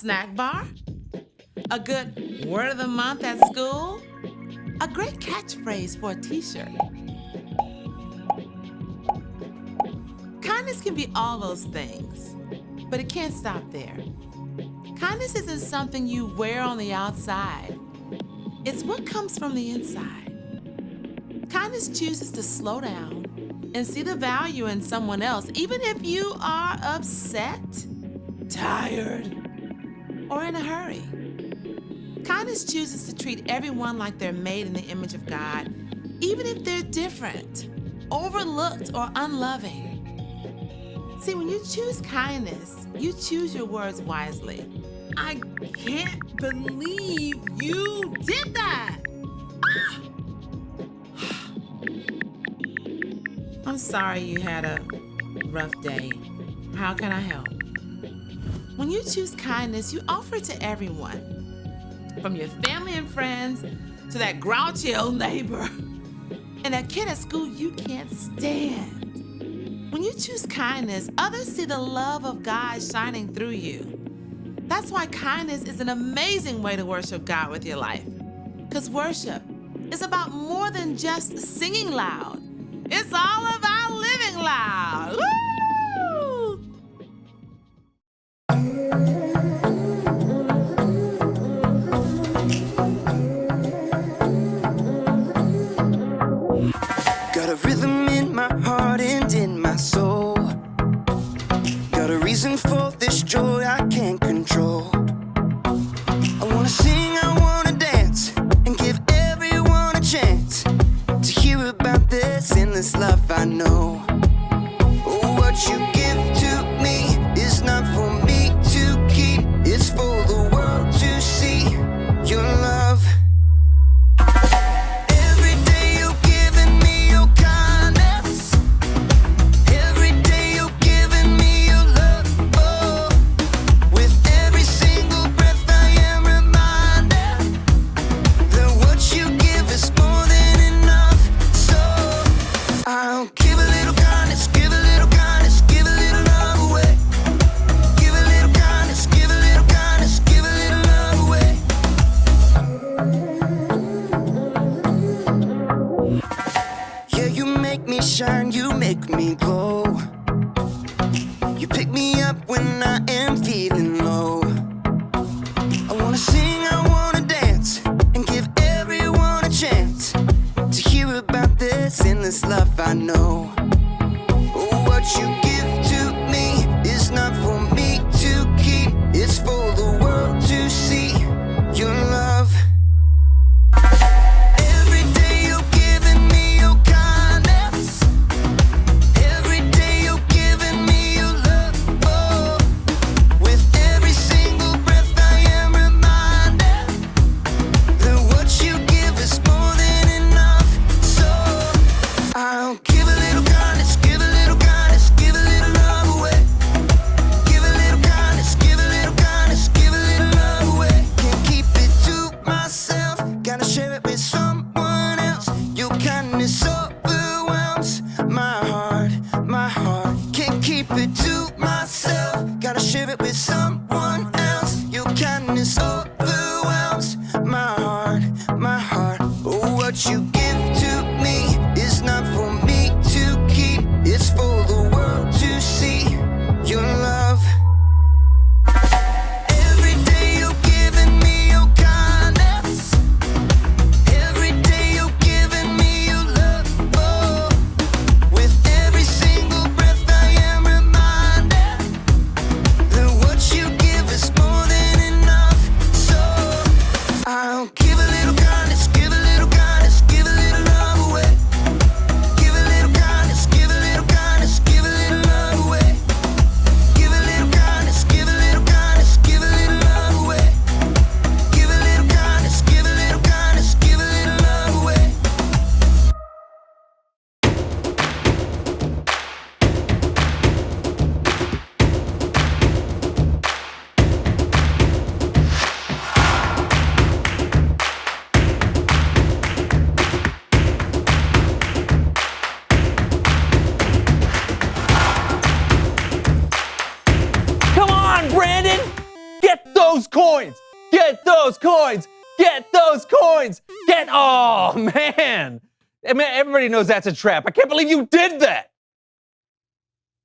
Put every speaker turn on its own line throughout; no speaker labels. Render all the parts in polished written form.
snack bar? A good word of the month at school? A great catchphrase for a t-shirt? Kindness can be all those things, but it can't stop there. Kindness isn't something you wear on the outside. It's what comes from the inside. Kindness chooses to slow down and see the value in someone else, even if you are upset, tired, or in a hurry. Kindness chooses to treat everyone like they're made in the image of God, even if they're different, overlooked, or unloving. See, when you choose kindness, you choose your words wisely. I can't believe you did that! I'm sorry you had a rough day. How can I help? When you choose kindness, you offer it to everyone, from your family and friends to that grouchy old neighbor and that kid at school you can't stand. When you choose kindness, others see the love of God shining through you. That's why kindness is an amazing way to worship God with your life. Because worship is about more than just singing loud. It's all about living loud. Woo!
Got a rhythm in my heart and in my soul. Got a reason for this joy I can't control. I wanna sing, I wanna dance, and give everyone a chance to hear about this endless love I know. Oh, what you give to me is not for me to keep. It's for the world to see your love. Shine, you make me glow. You pick me up when I am feeling low. I wanna sing, I wanna dance, and give everyone a chance to hear about this endless love I know. Oh, what you give to me is not for me to keep. It's for the world to see your love.
Get those coins! Get those coins! Oh, man! I mean, everybody knows that's a trap. I can't believe you did that!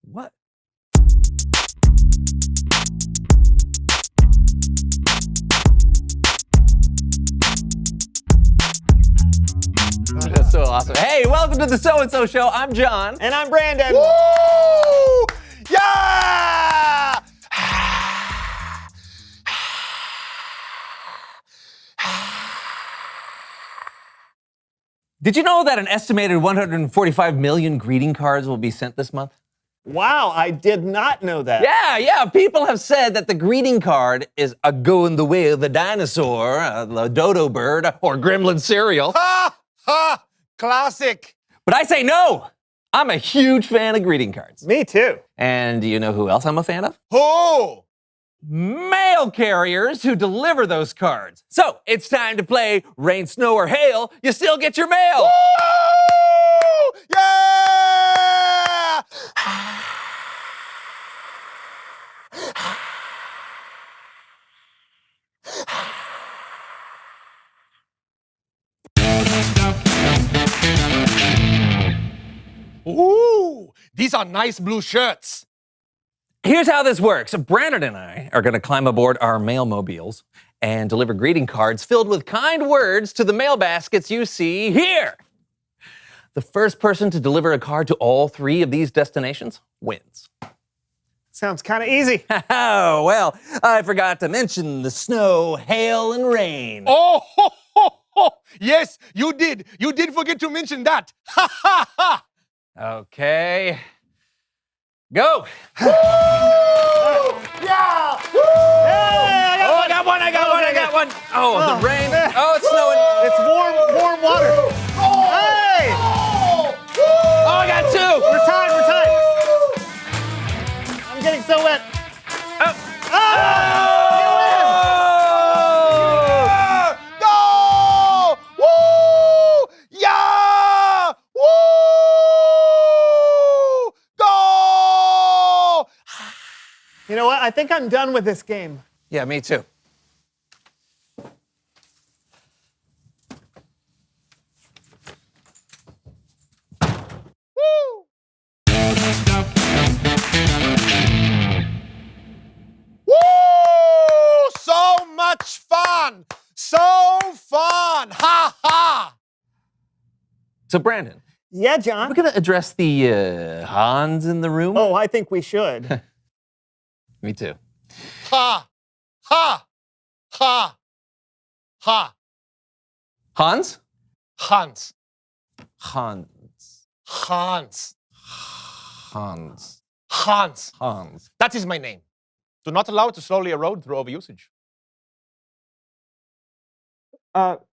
What? That's so awesome. Hey, welcome to the So-and-So Show. I'm John.
And I'm Brandon.
Woo! Yeah!
Did you know that an estimated 145 million greeting cards will be sent this month?
Wow, I did not know that.
Yeah. People have said that the greeting card is a going the way of the dinosaur, the dodo bird, or gremlin cereal.
Ha! Ha! Classic.
But I say no. I'm a huge fan of greeting cards.
Me too.
And do you know who else I'm a fan of?
Who?
Mail carriers who deliver those cards. So it's time to play Rain, Snow, or Hail. You still get your mail.
Woo! Yeah! Ooh, these are nice blue shirts.
Here's how this works. Brandon and I are going to climb aboard our mailmobiles and deliver greeting cards filled with kind words to the mail baskets you see here. The first person to deliver a card to all three of these destinations wins.
Sounds kind of easy.
Oh, well, I forgot to mention the snow, hail, and rain.
Oh, ho, ho, ho. Yes, you did. You did forget to mention that. Ha, ha, ha.
Okay. Go.
Yeah! Woo!
Hey,
Oh, I got one. Oh, the rain. Oh, it's snowing.
It's warm water. Hey!
Oh, I got two.
We're tied. I'm getting so wet.
Oh.
Go! Woo! Yeah! Woo! Go!
You know what? I think I'm done with this game.
Yeah, me too.
Woo! Woo! So much fun! So fun! Ha ha!
So, Brandon,
Yeah, John?
we're going to address the Hans in the room.
Oh, I think we should.
Me too.
Ha! Ha! Ha! Ha!
Hans?
Hans.
Hans.
Hans.
Hans.
Hans.
Hans.
That is my name. Do not allow it to slowly erode through overusage.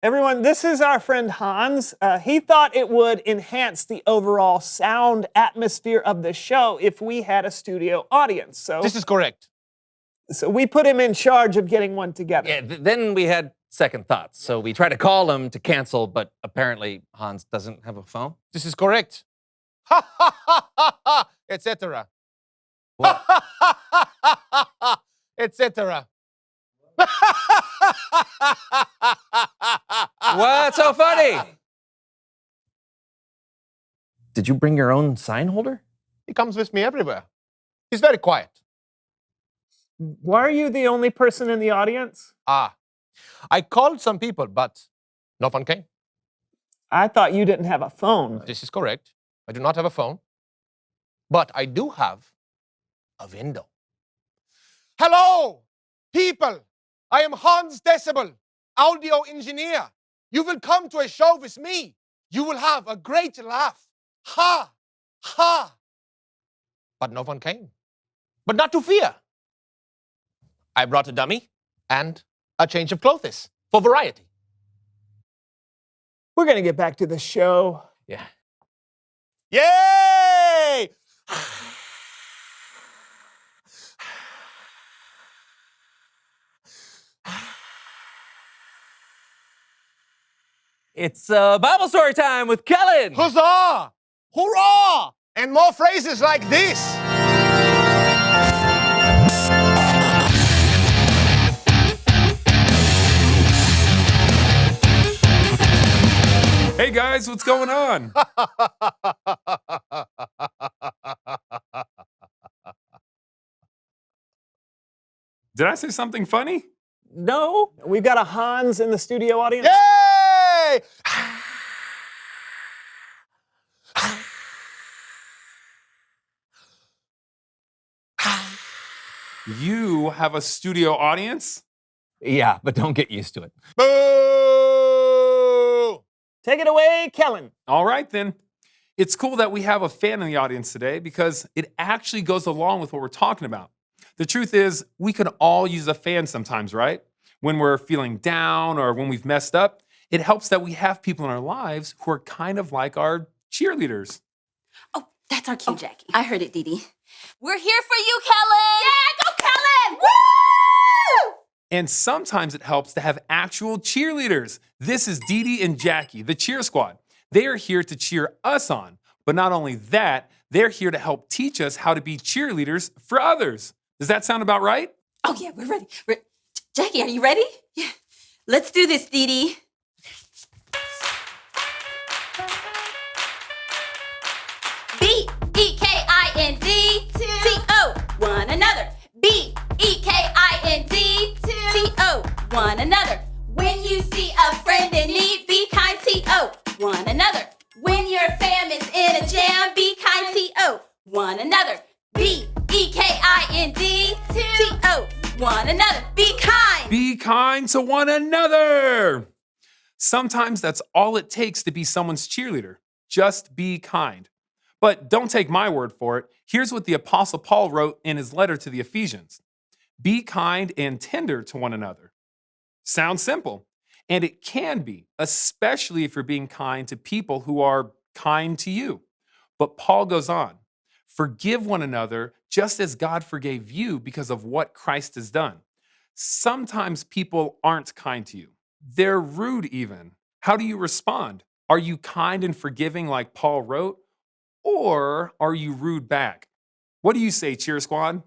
Everyone, this is our friend Hans. He thought it would enhance the overall sound atmosphere of the show if we had a studio audience. So
This is correct.
we put him in charge of getting one together.
Yeah, then we had second thoughts. So we tried to call him to cancel, but apparently Hans doesn't have a phone.
This is correct. Ha ha ha ha ha, etc.
What?
Etc.
What's so funny? Did you bring your own sign holder?
He comes with me everywhere. He's very quiet.
Why are you the only person in the audience?
I called some people, but no one came.
I thought you didn't have a phone.
This is correct. I do not have a phone, but I do have a window. Hello, people. I am Hans Decibel, audio engineer. You will come to a show with me. You will have a great laugh. Ha, ha. But no one came. But not to fear. I brought a dummy and a change of clothes for variety.
We're going to get back to the show.
Yeah.
Yay!
It's Bible story time with Kellen.
Huzzah! Hurrah! And more phrases like this.
Hey guys, what's going on? Did I say something funny?
No?
We've got a Hans in the studio audience.
Yay!
You have a studio audience?
Yeah, but don't get used to it.
Boo!
Take it away, Kellen.
All right then. It's cool that we have a fan in the audience today because it actually goes along with what we're talking about. The truth is, we can all use a fan sometimes, right? When we're feeling down or when we've messed up, it helps that we have people in our lives who are kind of like our cheerleaders.
Oh, that's our cue, Jackie. I heard it, Dee Dee. We're here for you, Kellen! Yeah, go Kellen! Woo!
And sometimes it helps to have actual cheerleaders. This is Dee Dee and Jackie, the cheer squad. They are here to cheer us on. But not only that, they're here to help teach us how to be cheerleaders for others. Does that sound about right?
Oh, yeah, we're ready. Jackie, are you ready? Yeah. Let's do this, Dee Dee. B-E-K-I-N-D-T-O, one another. B-E-K-I-N-D-T-O, one another. When you see a friend in need, be kind, T-O, one another. When your fam is in a jam, be kind, T-O, one another. B-E-K-I-N-D-T-O, one another. Be kind.
Be kind to one another. Sometimes that's all it takes to be someone's cheerleader. Just be kind. But don't take my word for it. Here's what the Apostle Paul wrote in his letter to the Ephesians. Be kind and tender to one another. Sounds simple. And it can be, especially if you're being kind to people who are kind to you. But Paul goes on. Forgive one another just as God forgave you because of what Christ has done. Sometimes people aren't kind to you. They're rude even. How do you respond? Are you kind and forgiving like Paul wrote? Or are you rude back? What do you say, Cheer Squad?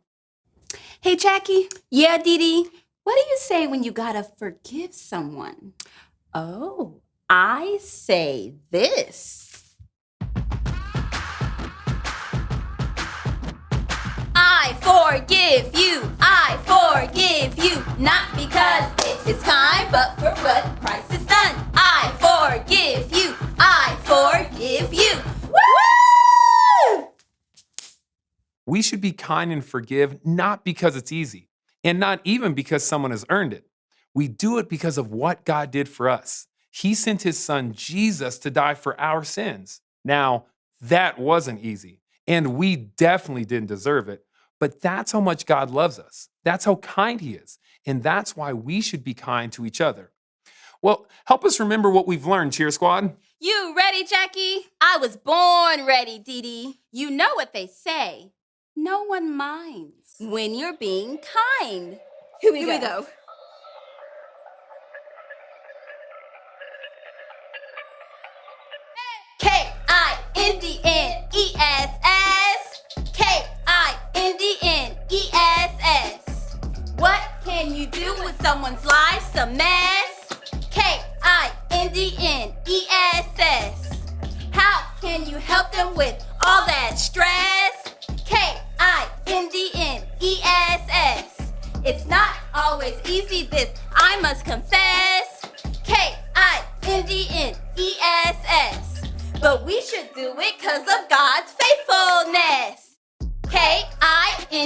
Hey, Jackie. Yeah, Dee Dee. What do you say when you gotta forgive someone? Oh, I say this. I forgive you. I forgive you. Not because it is kind, but for what Christ has done. I forgive you. I forgive you. Woo!
We should be kind and forgive not because it's easy, and not even because someone has earned it. We do it because of what God did for us. He sent his son Jesus to die for our sins. Now, that wasn't easy, and we definitely didn't deserve it, but that's how much God loves us. That's how kind he is, and that's why we should be kind to each other. Well, help us remember what we've learned, Cheer Squad.
You ready, Jackie? I was born ready, Dee Dee. You know what they say. No one minds when you're being kind. Here we go. K-I-N-D-N-E-S-S. K-I-N-D-N-E-S-S. What can you do when someone's life's a mess? K-I-N-D-N-E-S-S. How can you help them with all that stress? K-I-N-D-N-E-S-S. It's not always easy, this I must confess. K-I-N-D-N-E-S-S. But we should do it because of God's faithfulness. K-I-N-D-N-E-S-S.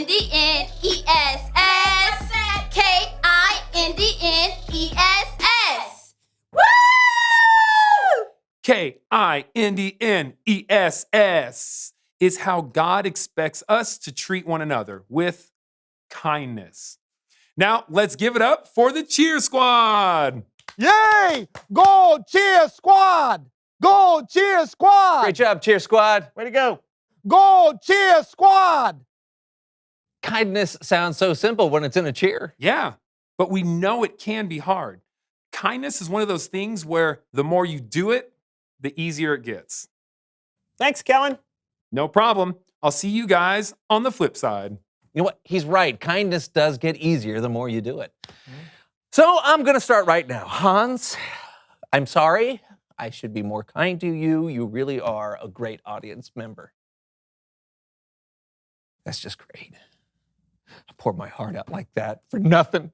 K-I-N-D-N-E-S-S. Woo!
K-I-N-D-N-E-S-S is how God expects us to treat one another with kindness. Now, let's give it up for the Cheer Squad.
Yay! Go Cheer Squad! Go Cheer Squad!
Great job, Cheer Squad.
Way to go.
Go Cheer Squad!
Kindness sounds so simple when it's in a cheer.
Yeah, but we know it can be hard. Kindness is one of those things where the more you do it, the easier it gets.
Thanks, Kellen.
No problem. I'll see you guys on the flip side.
You know what? He's right. Kindness does get easier the more you do it. So I'm going to start right now. Hans, I'm sorry. I should be more kind to you. You really are a great audience member. That's just great. I poured my heart out like that for nothing.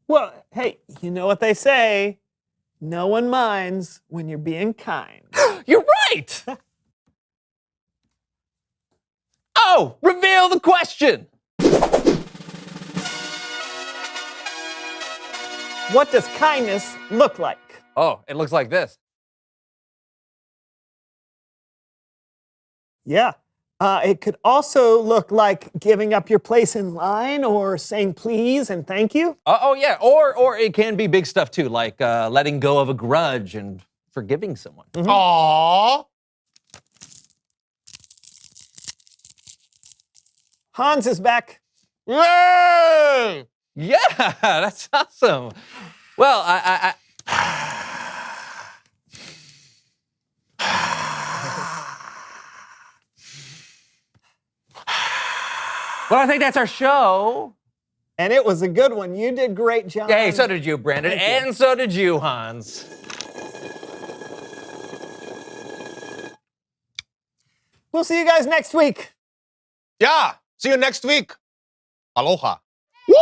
Well, hey, you know what they say. No one minds when you're being kind.
You're right! Oh, reveal the question!
What does kindness look like?
Oh, it looks like this.
Yeah. It could also look like giving up your place in line or saying please and thank you.
Oh, yeah. Or it can be big stuff too, like letting go of a grudge and forgiving someone.
Aww.
Hans is back.
Yay!
Yeah, that's awesome. Well, well, I think that's our show.
And it was a good one. You did great, John.
Hey, so did you, Brandon,
Thank you.
and so did you, Hans.
We'll see you guys next week.
Yeah. See you next week. Aloha. Woo!